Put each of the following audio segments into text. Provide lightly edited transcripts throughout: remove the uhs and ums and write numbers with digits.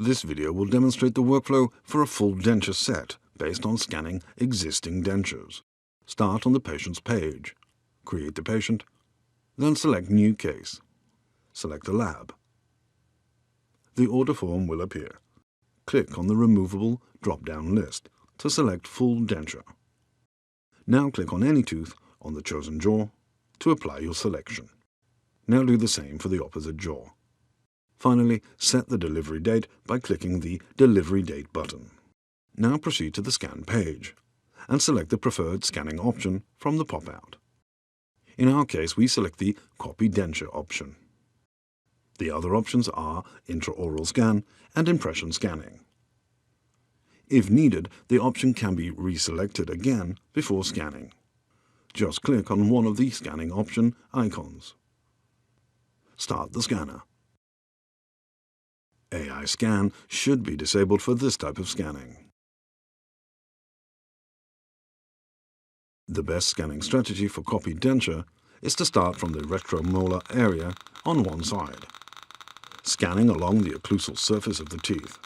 This video will demonstrate the workflow for a full denture set based on scanning existing dentures. Start on the patient's page. Create the patient. Then select New Case. Select a lab. The order form will appear. Click on the removable drop-down list to select full denture. Now click on any tooth on the chosen jaw to apply your selection. Now do the same for the opposite jaw. Finally, set the delivery date by clicking the Delivery Date button. Now proceed to the scan page and select the preferred scanning option from the pop-out. In our case, we select the Copy Denture option. The other options are intraoral scan and impression scanning. If needed, the option can be reselected again before scanning. Just click on one of the scanning option icons. Start the scanner. AI scan should be disabled for this type of scanning. The best scanning strategy for copy denture is to start from the retromolar area on one side, scanning along the occlusal surface of the teeth,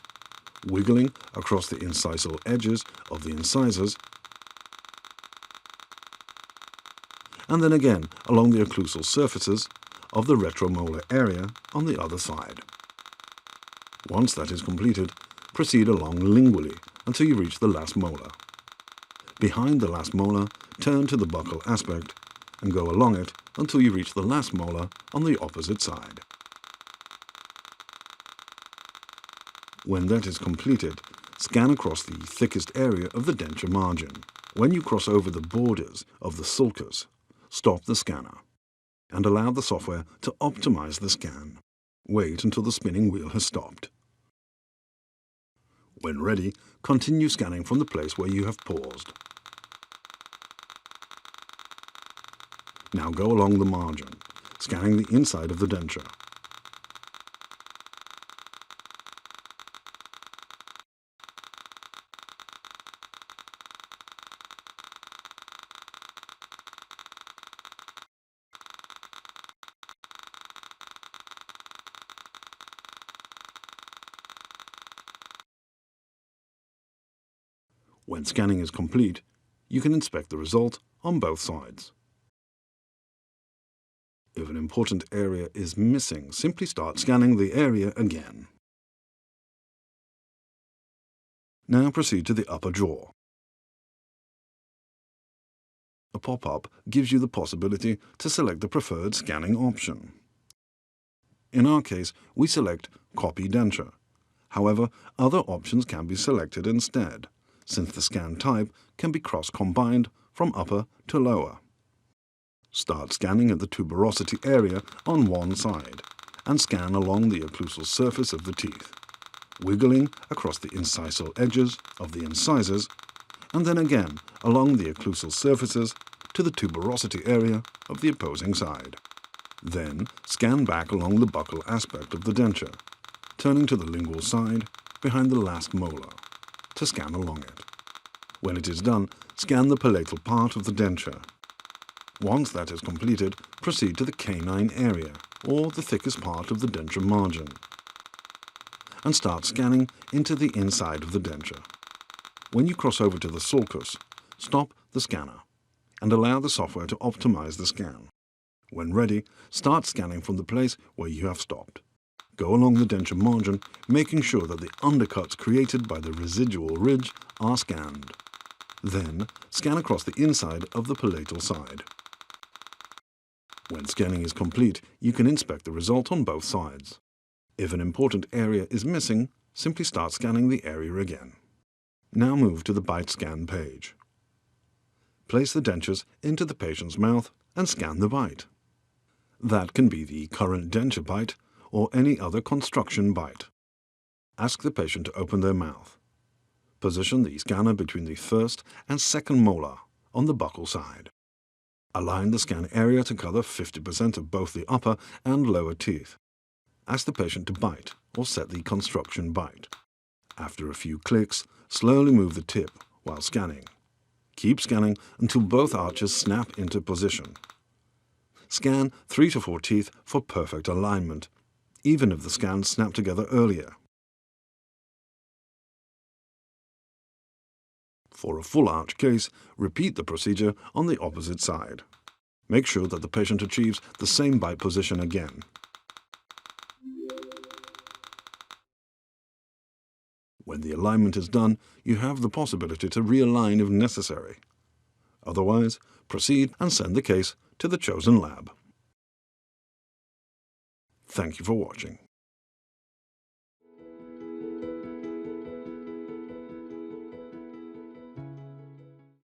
wiggling across the incisal edges of the incisors, and then again along the occlusal surfaces of the retromolar area on the other side. Once that is completed, proceed along lingually until you reach the last molar. Behind the last molar, turn to the buccal aspect and go along it until you reach the last molar on the opposite side. When that is completed, scan across the thickest area of the denture margin. When you cross over the borders of the sulcus, stop the scanner and allow the software to optimize the scan. Wait until the spinning wheel has stopped. When ready, continue scanning from the place where you have paused. Now go along the margin, scanning the inside of the denture. When scanning is complete, you can inspect the result on both sides. If an important area is missing, simply start scanning the area again. Now proceed to the upper jaw. A pop-up gives you the possibility to select the preferred scanning option. In our case, we select Copy Denture. However, other options can be selected instead, since the scan type can be cross-combined from upper to lower. Start scanning at the tuberosity area on one side and scan along the occlusal surface of the teeth, wiggling across the incisal edges of the incisors and then again along the occlusal surfaces to the tuberosity area of the opposing side. Then scan back along the buccal aspect of the denture, turning to the lingual side behind the last molar to scan along it. When it is done, scan the palatal part of the denture. Once that is completed, proceed to the canine area, or the thickest part of the denture margin, and start scanning into the inside of the denture. When you cross over to the sulcus, stop the scanner and allow the software to optimize the scan. When ready, start scanning from the place where you have stopped. Go along the denture margin, making sure that the undercuts created by the residual ridge are scanned. Then, scan across the inside of the palatal side. When scanning is complete, you can inspect the result on both sides. If an important area is missing, simply start scanning the area again. Now move to the bite scan page. Place the dentures into the patient's mouth and scan the bite. That can be the current denture bite or any other construction bite. Ask the patient to open their mouth. Position the scanner between the first and second molar on the buccal side. Align the scan area to cover 50% of both the upper and lower teeth. Ask the patient to bite or set the construction bite. After a few clicks, slowly move the tip while scanning. Keep scanning until both arches snap into position. Scan 3 to 4 teeth for perfect alignment, even if the scans snap together earlier. For a full arch case, repeat the procedure on the opposite side. Make sure that the patient achieves the same bite position again. When the alignment is done, you have the possibility to realign if necessary. Otherwise, proceed and send the case to the chosen lab. Thank you for watching.